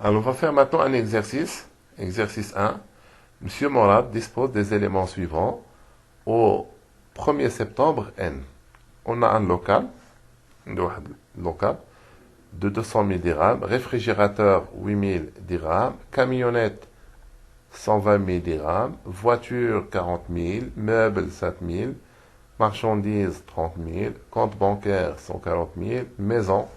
Alors, on va faire maintenant un exercice. Exercice 1. Monsieur Morad dispose des éléments suivants. Au 1er septembre, N. On a un local, de 200 000 dirhams, réfrigérateur 8 000 dirhams, camionnette 120 000 dirhams, voiture 40 000, meubles 7 000, marchandises 30 000, compte bancaire 140 000, maison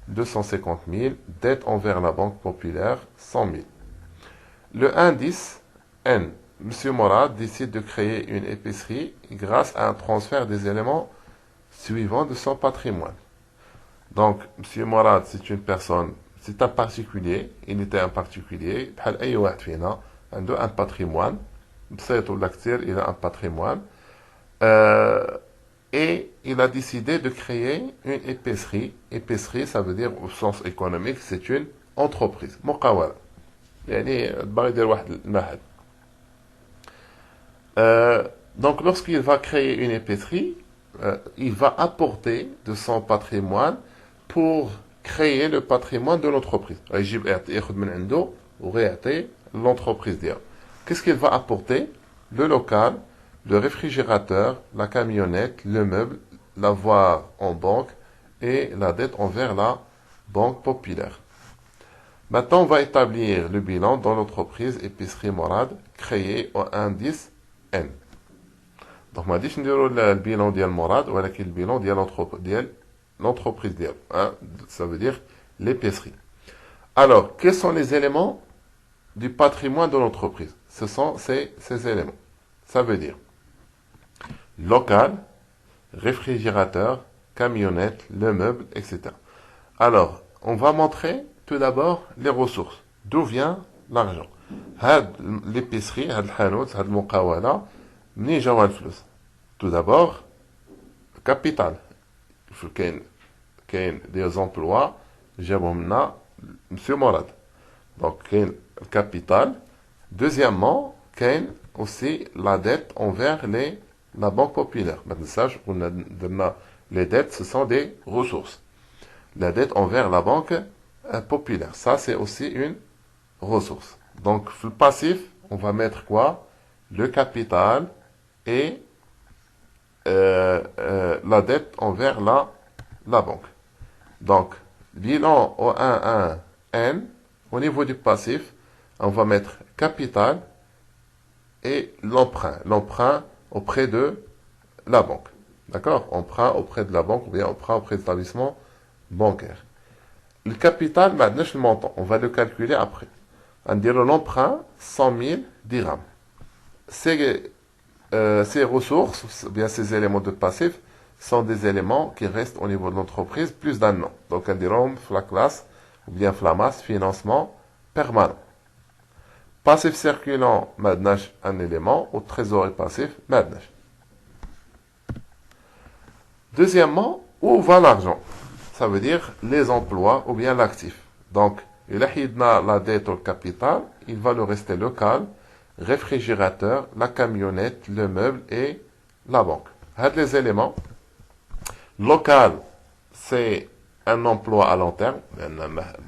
250 000, dette envers la Banque Populaire 100 000. Le indice N. Monsieur Morad décide de créer une épicerie grâce à un transfert des éléments suivants de son patrimoine. Donc, Monsieur Morad, c'est une personne, c'est un particulier, il était un particulier, بحال أي واحد فينا عنده un patrimoine, بسيط ولا كتير, il a un patrimoine, et il a décidé de créer une épicerie. Épicerie, ça veut dire au sens économique, c'est une entreprise. مقاولة. يعني باغي يدير واحد المعهد. Donc, lorsqu'il va créer une épicerie, il va apporter de son patrimoine pour créer le patrimoine de l'entreprise. L'entreprise. Qu'est-ce qu'il va apporter? Le local, le réfrigérateur, la camionnette, le meuble, l'avoir en banque et la dette envers la Banque Populaire. Maintenant, on va établir le bilan dans l'entreprise Épicerie Morad créée au indice N. Donc, ما غاديش نديرو البيلون ديال مراد ولكن البيلون ديال l'entreprise ديالو. Ça veut dire l'épicerie. Alors, quels sont les éléments du patrimoine de l'entreprise? Ce sont ces éléments. Ça veut dire local, réfrigérateur, camionnette, le meuble, etc. Alors, on va montrer tout d'abord les ressources. D'où vient l'argent? L'épicerie, الحانوت, المقاولة, منين جاوا الفلوس؟ Tout d'abord, capital. كاين des emplois جابهم لنا Monsieur Morad. Donc, كاين le capital. Deuxièmement, كاين aussi la dette envers la Banque Populaire. Maintenant, les dettes, ce sont des ressources. La dette envers la Banque Populaire, ça c'est aussi une ressource. Donc, le passif, on va mettre quoi? Le capital et la dette envers la banque. Donc, bilan au 1-1-N, au niveau du passif, on va mettre capital et l'emprunt. L'emprunt auprès de la banque. D'accord? Emprunt auprès de la banque ou bien emprunt auprès de l'établissement bancaire. Le capital, maintenant, le montant. On va le calculer après. On dirait l'emprunt, 100 000 dirhams. Ces ressources, bien ces éléments de passif, sont des éléments qui restent au niveau de l'entreprise plus d'un an. Donc, on dirait la classe, ou bien la masse, financement permanent. Passif circulant, maintenant, un élément, au trésor passif, maintenant. Deuxièmement, où va l'argent? Ça veut dire les emplois ou bien l'actif. Donc, il a la dette au capital, il va le rester local, réfrigérateur, la camionnette, le meuble et la banque. Les éléments. Local, c'est un emploi à long terme.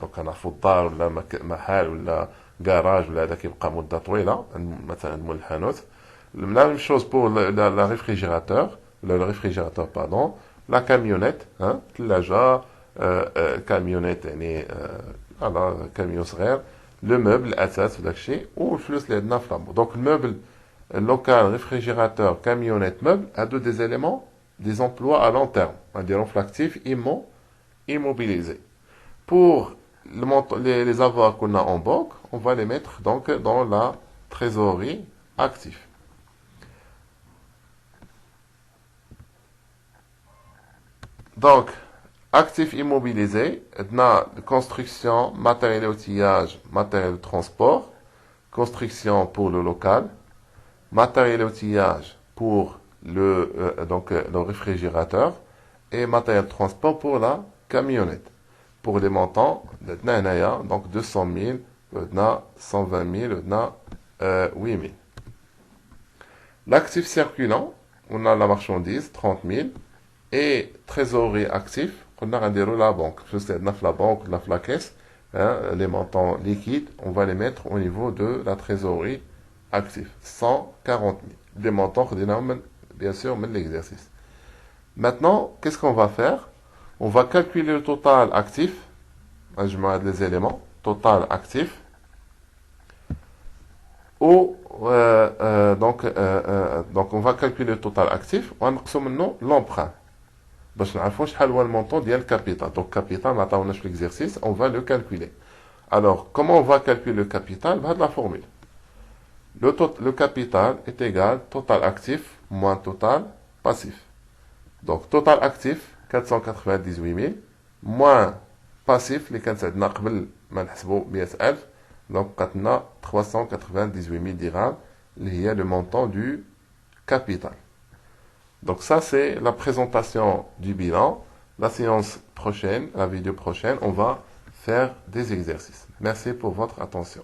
Donc, on a فطار ولا محل ولا garage ولا هذا كيبقى مدة طويلة. مثلا مول الحانوت. La même chose pour le réfrigérateur. Le réfrigérateur, pardon. La camionnette, ثلاجة, camionnette, يعني على camion صغير. Le meuble, الأساس وداك الشيء والفلوس اللي عندنا في لامبو. Donc, le meuble, local, réfrigérateur, camionnette, meuble, à deux des éléments, des emplois à long terme. On dirait l'actif immobilisé. Pour les avoirs qu'on a en banque, on va les mettre donc dans la trésorerie active. Donc, actifs immobilisés, construction, matériel outillage, matériel de transport, construction pour le local, matériel outillage pour le réfrigérateur et matériel de transport pour la camionnette. Pour les montants, donc 200 000, 120 000, 8 000. L'actif circulant, on a la marchandise, 30 000, et trésorerie actif, on a la banque. La banque, la caisse, les montants liquides, on va les mettre au niveau de la trésorerie active. 140 000. Des montants, bien sûr, mais l'exercice. Maintenant, qu'est-ce qu'on va faire? On va calculer le total actif. Je mets les éléments. Total actif. Donc, on va calculer le total actif. On va l'emprunt. باش نعرفوا شحال هو المونطون ديال الكابيتال. Donc, capital, ما عطاوناش في l'exercice, on va le calculer. Alors, comment on va calculer le capital? بهذه la formule. Le capital est égal total actif moins total passif. Donc, total actif, 498 000, moins passif, اللي كانت عندنا قبل ما نحسبوا 100,000. Donc, قاتنا 398 000 dirhams, اللي هي le montant du capital. Donc ça, c'est la présentation du bilan. La séance prochaine, la vidéo prochaine, on va faire des exercices. Merci pour votre attention.